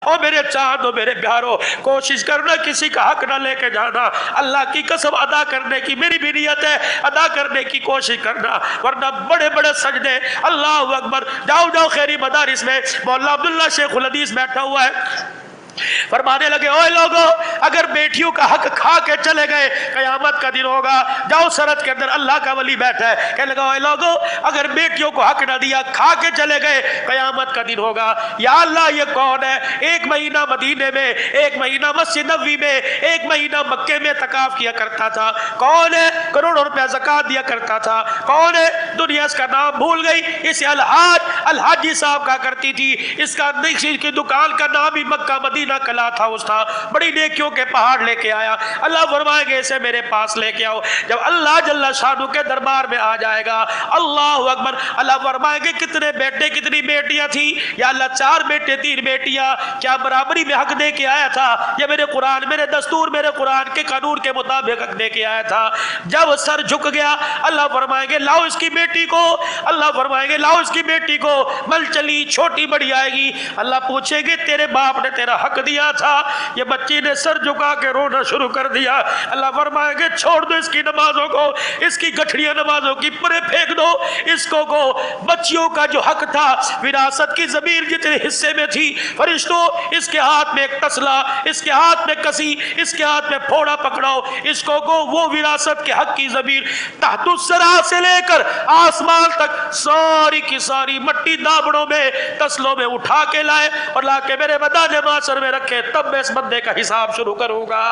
او میرے چاندو میرے پیارو کوشش کرنا کسی کا حق نہ لے کے جانا. اللہ کی قسم ادا کرنے کی میری بھی نیت ہے, ادا کرنے کی کوشش کرنا, ورنہ بڑے بڑے سجدے. اللہ اکبر. جاؤ جاؤ خیری مدارس میں مولانا عبداللہ شیخ الحدیث بیٹھا ہوا ہے, فرمانے لگے اوے لوگو اگر بیٹیوں کا حق کھا کے چلے گئے قیامت کا دن ہوگا. جاؤ سرحد کے اندر اللہ کا ولی بیٹھا ہے, کہنے لگا اوے لوگو اگر بیٹیوں کو حق نہ دیا کھا کے چلے گئے قیامت کا دن ہوگا. یا اللہ یہ کون ہے؟ ایک مہینہ مدینے میں, ایک مہینہ مسجد نبوی میں, ایک مہینہ مکے میں اعتکاف کیا کرتا تھا. کون ہے؟ کروڑوں روپے زکات دیا کرتا تھا. کون ہے؟ دنیا اس کا نام بھول گئی, اسے الحاجی صاحب کا کرتی تھی. اس کا کی دکان کا نام ہی مکہ مدینہ کلا تھا. اس تھا بڑی نیکیوں کے پہاڑ لے کے آیا. اللہ فرمائے گے اسے میرے پاس لے کے آؤ. جب اللہ جل شانہ کے دربار میں آ جائے گا, اللہ اکبر, اللہ فرمائے گے کتنے بیٹے کتنی بیٹیاں تھی؟ یا اللہ 4 بیٹے 3 بیٹیاں. کیا برابری میں حق دے کے آیا تھا؟ یہ میرے قرآن, میرے دستور, میرے قرآن کے قانون کے مطابق حق دے کے آیا تھا. جب سر جھک گیا اللہ فرمائیں گے لاؤ اس کی بیٹی کو. اللہ فرمائیں گے لاؤ اس کی بیٹی کو. مل چلی چھوٹی بڑی آئے گی. اللہ پوچھیں گے تیرے باپ نے تیرا حق دیا تھا؟ یہ بچی نے سر جھکا کے رونا شروع کر دیا. اللہ فرمائیں گے چھوڑ دو اس کی نمازوں کو, اس کی گٹھڑیاں نمازوں کی پرے پھینک دو. اس کو بچیوں کا جو حق تھا وراثت کی ضمیر جتنے حصے میں تھی, فرشتوں اس کے ہاتھ میں ایک تسلا, اس کے ہاتھ میں کسی, اس کے ہاتھ میں پھوڑا پکڑاؤ. اس کو وہ وراثت کے حق کی ضمیر تحت الثرى سے لے کر آسمان تک ساری کی ساری مٹی دابڑوں میں تسلوں میں اٹھا کے لائے اور لا کے میرے میدان معاشر میں رکھے. تب میں اس بندے کا حساب شروع کروں گا.